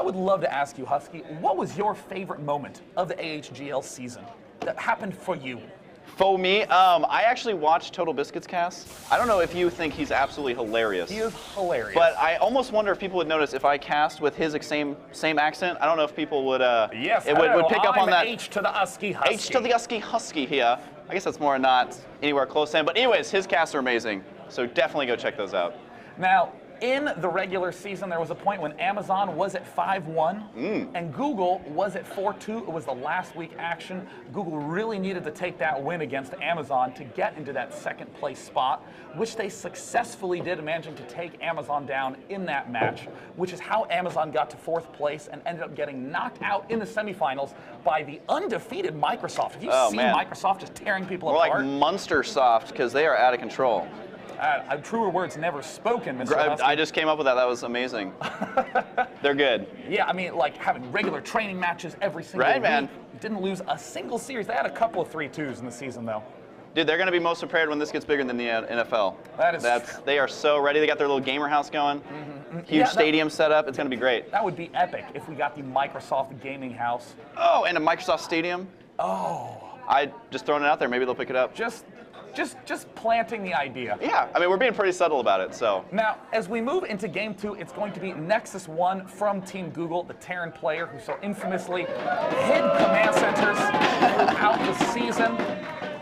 would love to ask you, Husky, what was your favorite moment of the AHGL season that happened for you? For me, I actually watched Total Biscuit's cast. I don't know if you think he's absolutely hilarious. He is hilarious. But I almost wonder if people would notice if I cast with his same accent. I don't know if people would. Yes, would pick up on that. H to the Husky Husky. H to the Husky here. I guess that's more not anywhere close to him. But anyways, his casts are amazing. So definitely go check those out. Now, in the regular season, there was a point when Amazon was at 5-1 and Google was at 4-2. It was the last week action. Google really needed to take that win against Amazon to get into that second place spot, which they successfully did, managing to take Amazon down in that match, which is how Amazon got to 4th place and ended up getting knocked out in the semifinals by the undefeated Microsoft. Have you seen Microsoft just tearing people apart? More like Monster Soft, because they are out of control. Truer words never spoken, Mr. Husky. I just came up with that. That was amazing. They're good. Yeah, I mean, like having regular training matches every single week. Man. Didn't lose a single series. They had a couple of 3-2s in the season, though. Dude, they're going to be most prepared when this gets bigger than the NFL. That is true. They are so ready. They got their little gamer house going. Huge stadium set up. It's going to be great. That would be epic if we got the Microsoft gaming house. Oh, and a Microsoft Stadium. Oh. I just throwing it out there. Maybe they'll pick it up. Just planting the idea. Yeah, I mean, we're being pretty subtle about it, so. Now, as we move into Game 2, it's going to be Nexus 1 from Team Google, the Terran player who so infamously hid command centers throughout the season,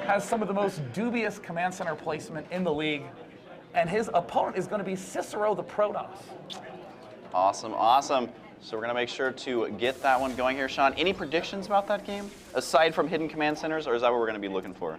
has some of the most dubious command center placement in the league, and his opponent is going to be Cicero the Protoss. Awesome, awesome. So we're going to make sure to get that one going here. Sean, any predictions about that game, aside from hidden command centers, or is that what we're going to be looking for?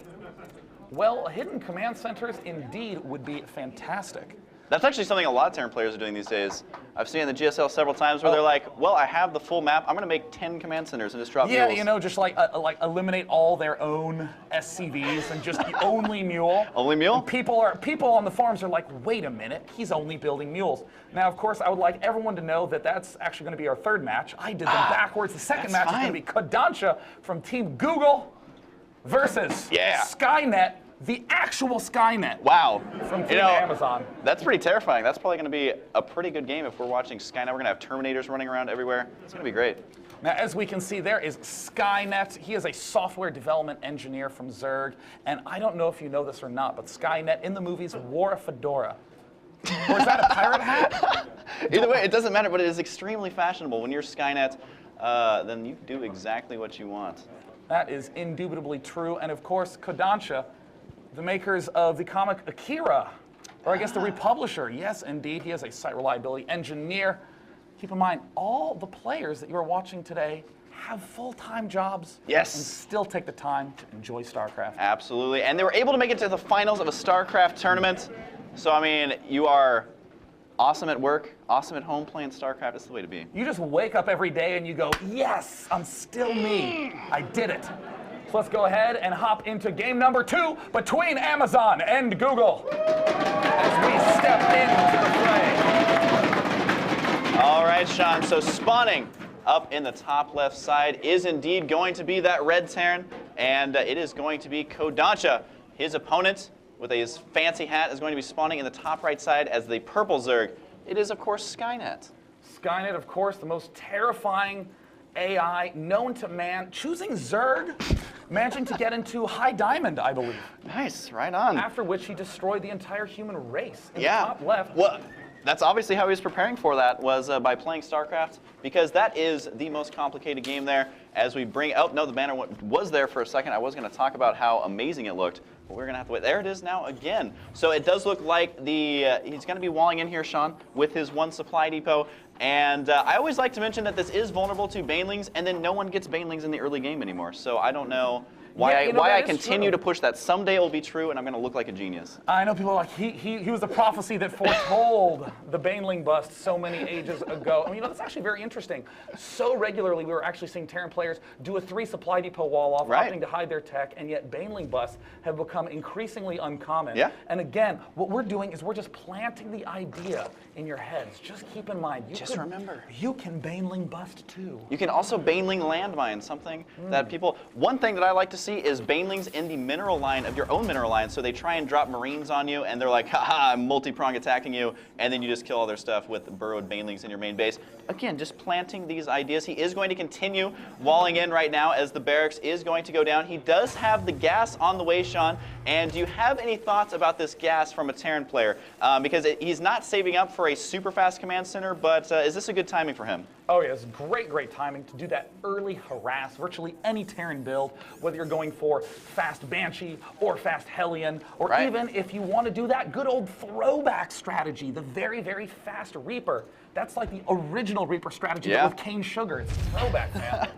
Well, hidden command centers indeed would be fantastic. That's actually something a lot of Terran players are doing these days. I've seen in the GSL several times where they're like, well, I have the full map. I'm going to make 10 command centers and just drop mules. Yeah, you know, just like eliminate all their own SCVs and just only mule. Only mule? And people on the forums are like, wait a minute, he's only building mules. Now, of course, I would like everyone to know that that's actually going to be our 3rd match. I did them backwards. The second match is going to be Kodansha from Team Google versus Skynet. The actual Skynet. Wow. From Team Amazon. That's pretty terrifying. That's probably going to be a pretty good game if we're watching Skynet. We're going to have Terminators running around everywhere. It's going to be great. Now, as we can see, there is Skynet. He is a software development engineer from Zerg. And I don't know if you know this or not, but Skynet in the movies wore a fedora. Or is that a pirate hat? Either way, it doesn't matter, but it is extremely fashionable. When you're Skynet, then you do exactly what you want. That is indubitably true. And of course, Kodansha, the makers of the comic Akira, or I guess the republisher. Yes, indeed, he is a site reliability engineer. Keep in mind, all the players that you are watching today have full-time jobs and still take the time to enjoy StarCraft. Absolutely, and they were able to make it to the finals of a StarCraft tournament. So, I mean, you are awesome at work, awesome at home playing StarCraft. It's the way to be. You just wake up every day and you go, yes, I'm still me. I did it. So let's go ahead and hop into game number 2 between Amazon and Google as we step into the fray. All right, Sean, so spawning up in the top left side is indeed going to be that red Terran, and it is going to be Kodansha. His opponent with his fancy hat is going to be spawning in the top right side as the purple Zerg. It is, of course, Skynet. Skynet, of course, the most terrifying AI known to man, choosing Zerg, managing to get into High Diamond, I believe. Nice, right on. After which he destroyed the entire human race in the top left. Well, that's obviously how he was preparing for that, was by playing StarCraft, because that is the most complicated game there. As we bring, oh no, the banner was there for a second. I was going to talk about how amazing it looked, but we're going to have to wait. There it is now again. So it does look like he's going to be walling in here, Sean, with his 1 supply depot. And I always like to mention that this is vulnerable to banelings, and then no one gets banelings in the early game anymore. So I don't know why I continue to push that. Someday it will be true, and I'm going to look like a genius. I know people are like, he was the prophecy that foretold the baneling bust so many ages ago. I mean, that's actually very interesting. So regularly, we were actually seeing Terran players do a 3 supply depot wall off, opting to hide their tech, and yet baneling busts have become increasingly uncommon. Yeah. And again, what we're doing is we're just planting the idea in your heads. Just keep in mind, remember, you can baneling bust too. You can also baneling landmine, something that people. One thing that I like to see is banelings in the mineral line of your own mineral line. So they try and drop marines on you, and they're like, haha, I'm multi-prong attacking you, and then you just kill all their stuff with burrowed banelings in your main base. Again, just planting these ideas. He is going to continue walling in right now as the barracks is going to go down. He does have the gas on the way, Sean. And do you have any thoughts about this gas from a Terran player? Because he's not saving up for a super fast command center, but is this a good timing for him? Oh yeah, it's great timing to do that early harass, virtually any Terran build, whether you're going for fast Banshee or fast Hellion, or even if you want to do that good old throwback strategy, the very fast Reaper. That's like the original Reaper strategy with cane sugar. It's a throwback, man.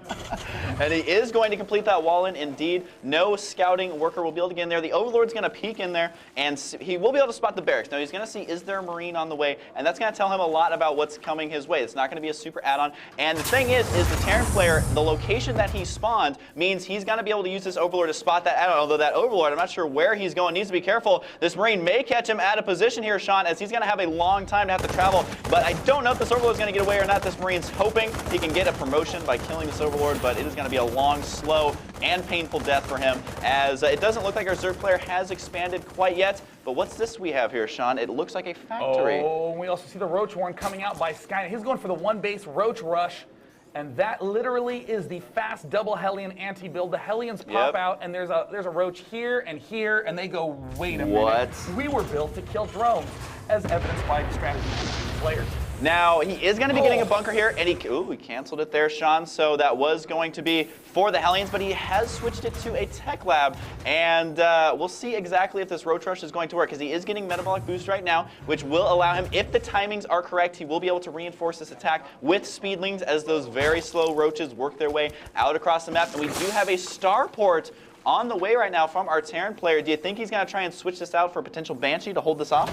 And he is going to complete that wall in, indeed. No scouting worker will be able to get in there. The Overlord's going to peek in there, and he will be able to spot the barracks. Now he's going to see, is there a Marine on the way? And that's going to tell him a lot about what's coming his way. It's not going to be a super add-on. And the thing is the Terran player, the location that he spawned means he's going to be able to use this Overlord to spot that add-on. Although that Overlord, I'm not sure where he's going, needs to be careful. This Marine may catch him out of position here, Sean, as he's going to have a long time to have to travel. But I don't know if this Overlord is going to get away or not. This Marine's hoping he can get a promotion by killing this Overlord, but it is going to be a long, slow, and painful death for him, as it doesn't look like our Zerg player has expanded quite yet. But what's this we have here, Sean? It looks like a factory. Oh, we also see the Roach Warren coming out by Skynet. He's going for the one base Roach Rush, and that literally is the fast double Hellion anti-build. The Hellions pop out, and there's a Roach here, and they go, wait a minute. We were built to kill drones, as evidenced by the strategy players. Now, he is going to be getting a bunker here, and he canceled it there, Sean, so that was going to be for the Hellions, but he has switched it to a tech lab, and we'll see exactly if this Roach Rush is going to work, because he is getting metabolic boost right now, which will allow him, if the timings are correct, he will be able to reinforce this attack with speedlings as those very slow roaches work their way out across the map, and we do have a starport on the way right now from our Terran player. Do you think he's going to try and switch this out for a potential Banshee to hold this off?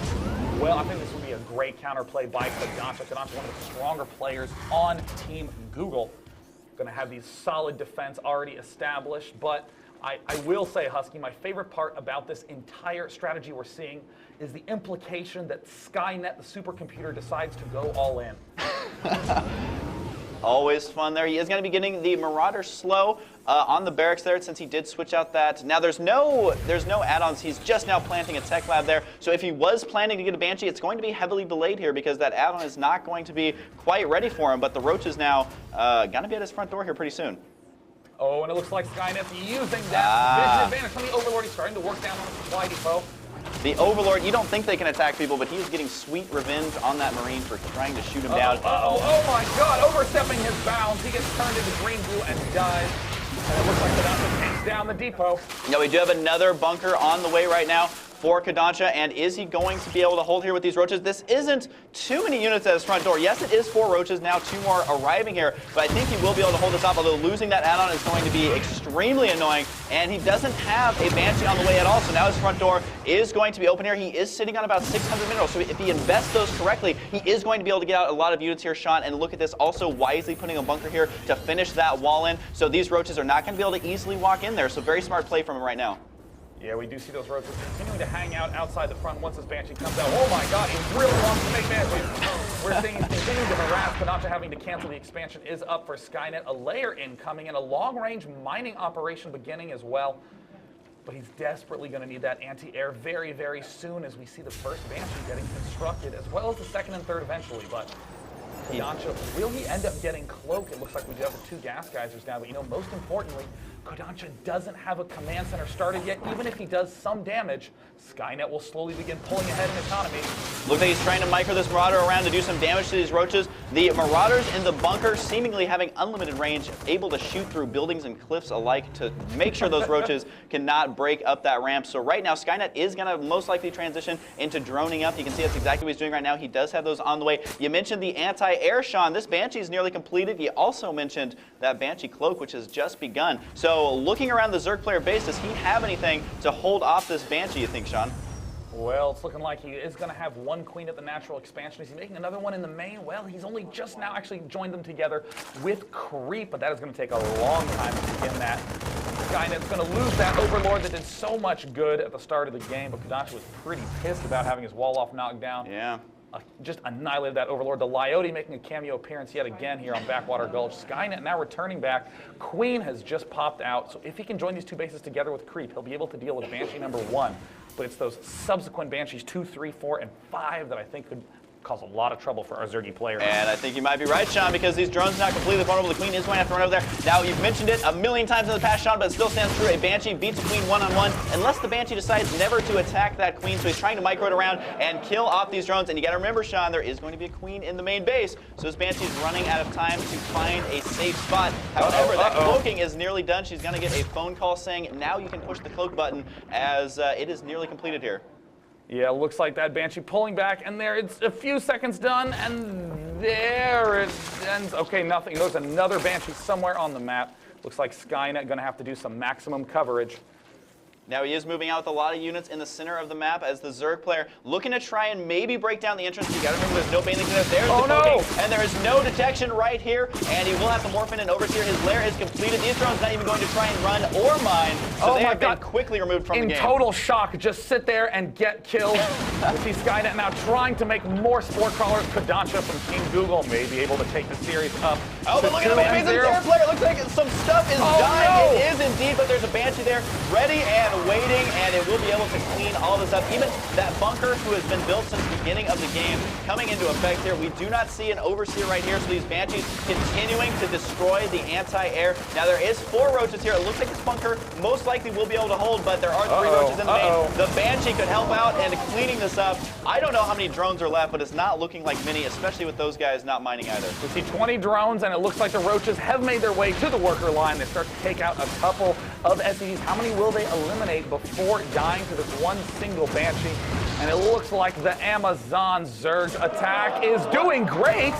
Well, I think this would be a great counterplay by Kadanta. Kadanta, one of the stronger players on Team Google. Going to have these solid defense already established, but I will say, Husky, my favorite part about this entire strategy we're seeing is the implication that Skynet, the supercomputer, decides to go all in. Always fun there. He is going to be getting the Marauder slow on the barracks there, since he did switch out that. Now there's no add-ons. He's just now planting a tech lab there. So if he was planning to get a Banshee, it's going to be heavily delayed here, because that add-on is not going to be quite ready for him. But the Roach is now going to be at his front door here pretty soon. Oh, and it looks like Skynet's using that vision advantage from the Overlord. He's starting to work down on the supply depot. The Overlord, you don't think they can attack people, but he's getting sweet revenge on that Marine for trying to shoot him down. Oh my God, overstepping his bounds. He gets turned into green-blue and dies. And it looks like Kadanta takes down the depot. Now we do have another bunker on the way right now for Kadanta, and is he going to be able to hold here with these Roaches? This isn't too many units at his front door. Yes, it is 4 Roaches, now 2 more arriving here, but I think he will be able to hold this off, although losing that add-on is going to be extremely annoying, and he doesn't have a Banshee on the way at all, so now his front door is going to be open here. He is sitting on about 600 minerals, so if he invests those correctly, he is going to be able to get out a lot of units here, Sean, and look at this, also wisely putting a bunker here to finish that wall in, so these Roaches are not going to be able to easily walk in there, so very smart play from him right now. Yeah, we do see those Roaches continuing to hang out outside the front once this Banshee comes out. Oh my God, he really wants to make Banshees. We're seeing he's continuing to harass, but not having to cancel the expansion is up for Skynet. A layer incoming and a long-range mining operation beginning as well. But he's desperately going to need that anti-air very soon, as we see the first Banshee getting constructed, as well as the second and third eventually. But Kodansha, will he end up getting Cloak? It looks like we do have the 2 gas geysers now, but you know, most importantly, Kodansha doesn't have a command center started yet. Even if he does some damage, Skynet will slowly begin pulling ahead in economy. Looks like he's trying to micro this Marauder around to do some damage to these Roaches. The Marauders in the bunker seemingly having unlimited range, able to shoot through buildings and cliffs alike to make sure those Roaches cannot break up that ramp. So right now, Skynet is going to most likely transition into droning up. You can see that's exactly what he's doing right now. He does have those on the way. You mentioned the anti-air, Sean. This Banshee is nearly completed. You also mentioned that Banshee Cloak, which has just begun. So looking around the Zerg player base, does he have anything to hold off this Banshee, you think, Sean? Well, it's looking like he is going to have 1 queen at the natural expansion. Is he making another one in the main? Well, he's only just now actually joined them together with Creep, but that is going to take a long time to begin that. Skynet's going to lose that Overlord that did so much good at the start of the game, but Kodansha was pretty pissed about having his wall off knocked down. Yeah. just annihilated that Overlord. The Leote making a cameo appearance yet again here on Backwater Gulch. Skynet now returning back. Queen has just popped out, so if he can join these two bases together with Creep, he'll be able to deal with Banshee number 1. But it's those subsequent Banshees 2, 3, 4, and 5 that I think could cause a lot of trouble for our Zergy player. And I think you might be right, Sean, because these drones are not completely vulnerable. The Queen is going to have to run over there. Now, you've mentioned it a million times in the past, Sean, but it still stands true. A Banshee beats a Queen one-on-one, unless the Banshee decides never to attack that Queen, so he's trying to micro it around and kill off these drones. And you got to remember, Sean, there is going to be a Queen in the main base, so this Banshee's running out of time to find a safe spot. However, that cloaking is nearly done. She's going to get a phone call saying, now you can push the cloak button, as it is nearly completed here. Yeah, looks like that Banshee pulling back, and there it's a few seconds done, and there it ends. Okay, nothing. There's another Banshee somewhere on the map. Looks like Skynet going to have to do some maximum coverage. Now he is moving out with a lot of units in the center of the map as the Zerg player looking to try and maybe break down the entrance. You got to remember there's no bathing there. There's the cloaking, and there is no detection right here. And he will have to morph in and overseer. His lair is completed. These drones not even going to try and run or mine, so they have been quickly removed from the game. In total shock, just sit there and get killed. We see Skynet now trying to make more Spore Crawlers. Kodansha from Team Google may be able to take the series up. Oh, but look at the amazing Terror player. Looks like some stuff is dying. It is indeed, but there's a Banshee there ready and waiting, and it will be able to clean all this up. Even that bunker, who has been built since the beginning of the game, coming into effect here. We do not see an Overseer right here, so these Banshees continuing to destroy the anti-air. Now, there is 4 roaches here. It looks like this bunker most likely will be able to hold, but there are 3 roaches in the main. The Banshee could help out in cleaning this up. I don't know how many drones are left, but it's not looking like many, especially with those guys not mining either. We see 20 drones, and it looks like the roaches have made their way to the worker line. They start to take out a couple of SCVs. How many will they eliminate before dying to this one single Banshee? And it looks like the Amazon Zerg attack is doing great.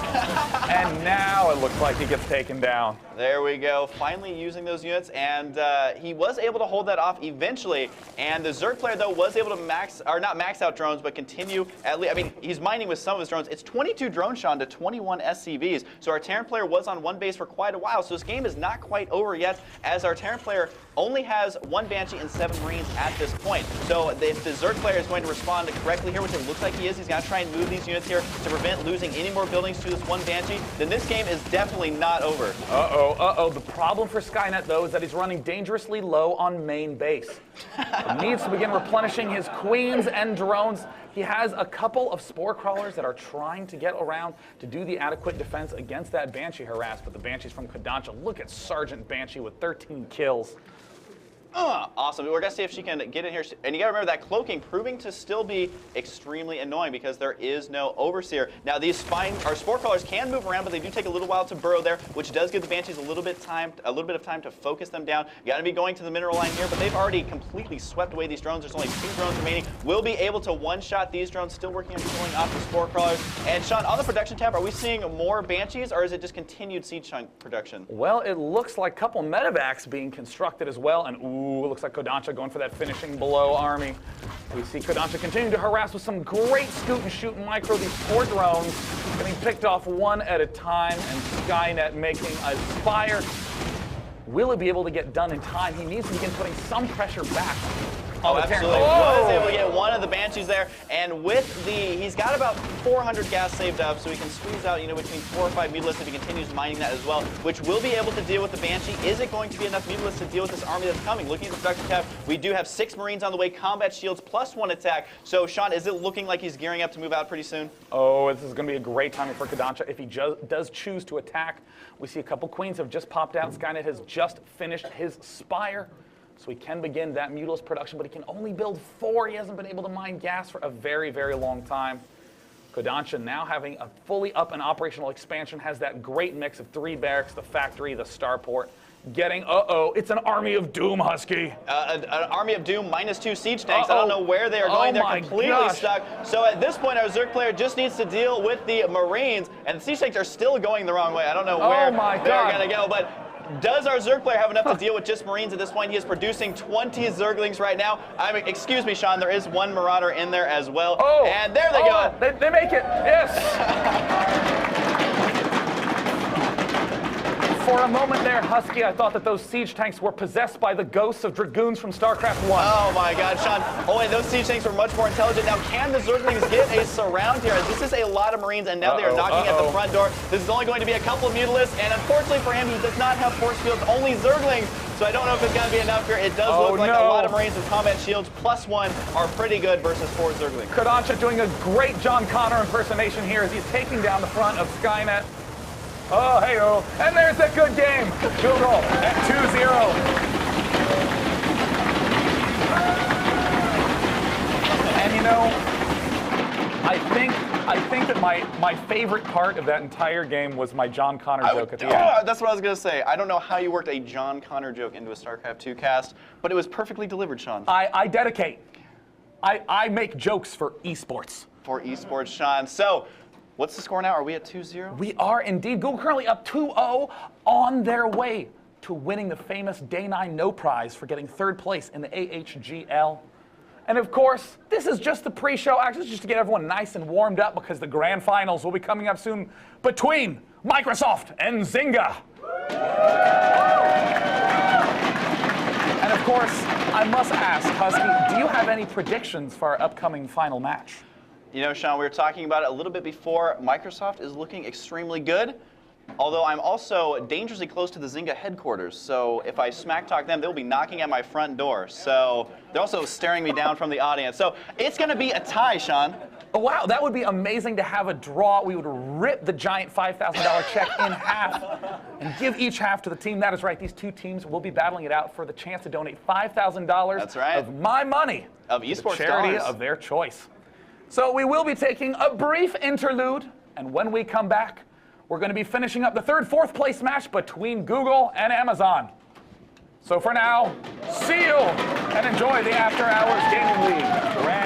And now it looks like he gets taken down. There we go. Finally using those units, and he was able to hold that off eventually. And the Zerg player, though, was able to not max out drones, but continue at least. I mean, he's mining with some of his drones. It's 22 drones, Sean, to 21 SCVs. So our Terran player was on one base for quite a while. So this game is not quite over yet, as our Terran player only has 1 Banshee and 7 Marines at this point. So if the Zerg player is going to respond correctly here, which it looks like he is, he's got to try and move these units here to prevent losing any more buildings to this 1 Banshee, then this game is definitely not over. The problem for Skynet, though, is that he's running dangerously low on main base. He needs to begin replenishing his Queens and drones. He has a couple of Spore Crawlers that are trying to get around to do the adequate defense against that Banshee harass, but the Banshees from Kodansha, look at Sergeant Banshee with 13 kills. Awesome. We're going to see if she can get in here. And you got to remember that cloaking proving to still be extremely annoying because there is no Overseer. Now, these Spore Crawlers can move around, but they do take a little while to burrow there, which does give the Banshees a little bit of time to focus them down. You got to be going to the mineral line here, but they've already completely swept away these drones. There's only 2 drones remaining. We'll be able to one-shot these drones, still working on killing off the Spore Crawlers. And Sean, on the production tab, are we seeing more Banshees, or is it just continued siege chunk production? Well, it looks like a couple medevacs being constructed as well, and it looks like Kodansha going for that finishing blow army. We see Kodansha continuing to harass with some great scoot and shoot micro. These 4 drones getting picked off one at a time, and Skynet making a Spire. Will it be able to get done in time? He needs to begin putting some pressure back. Absolutely. Was able to get one of the Banshees there, and with he's got about 400 gas saved up, so he can squeeze out, between 4 or 5 mutilates if he continues mining that as well, which will be able to deal with the Banshee. Is it going to be enough mutilates to deal with this army that's coming? Looking at the production tab, we do have 6 Marines on the way, combat shields, plus 1 attack. So, Sean, is it looking like he's gearing up to move out pretty soon? Oh, this is going to be a great timing for Kodansha if he does choose to attack. We see a couple Queens have just popped out. Skynet has just finished his Spire. So he can begin that Mutilisk production, but he can only build 4. He hasn't been able to mine gas for a very, very long time. Kodansha now having a fully up and operational expansion, has that great mix of 3 barracks, the factory, the starport, getting, it's an Army of Doom, Husky. An Army of Doom minus 2 siege tanks. I don't know where they are going. They're completely stuck. So at this point, our Zerg player just needs to deal with the Marines, and the siege tanks are still going the wrong way. I don't know where they're going to go, but does our Zerg player have enough to deal with just Marines at this point? He is producing 20 Zerglings right now. Excuse me, Sean, there is 1 Marauder in there as well. And there they go. They make it. Yes. For a moment there, Husky, I thought that those siege tanks were possessed by the ghosts of dragoons from StarCraft 1. Oh my God, Sean. Oh wait, those siege tanks were much more intelligent. Now, can the Zerglings get a surround here? This is a lot of Marines, and now they are knocking at the front door. This is only going to be a couple of Mutalisks, and unfortunately for him, he does not have force fields, only Zerglings. So I don't know if it's going to be enough here. It does look like a lot of Marines with combat shields +1 are pretty good versus 4 Zerglings. Kodansha doing a great John Connor impersonation here as he's taking down the front of Skynet. Oh, hey-oh. And there's a good game. Google at 2-0. And you know, I think that my favorite part of that entire game was my John Connor joke at the end. That's what I was going to say. I don't know how you worked a John Connor joke into a StarCraft 2 cast, but it was perfectly delivered, Sean. I dedicate. I make jokes for esports. For esports, Sean. So, what's the score now? Are we at 2-0? We are indeed. Google currently up 2-0 on their way to winning the famous Day 9 No Prize for getting 3rd place in the AHGL. And of course, this is just the pre-show action, just to get everyone nice and warmed up because the grand finals will be coming up soon between Microsoft and Zynga. And of course, I must ask, Husky, do you have any predictions for our upcoming final match? You know, Sean, we were talking about it a little bit before. Microsoft is looking extremely good, although I'm also dangerously close to the Zynga headquarters. So if I smack talk them, they'll be knocking at my front door. So they're also staring me down from the audience. So it's going to be a tie, Sean. Oh, wow, that would be amazing to have a draw. We would rip the giant $5,000 check in half and give each half to the team. That is right. These two teams will be battling it out for the chance to donate $5,000 That's right. of my money of to esports the charity dollars of their choice. So we will be taking a brief interlude, and when we come back, we're going to be finishing up the 3rd, 4th place match between Google and Amazon. So for now, see you and enjoy the After Hours Gaming League Grand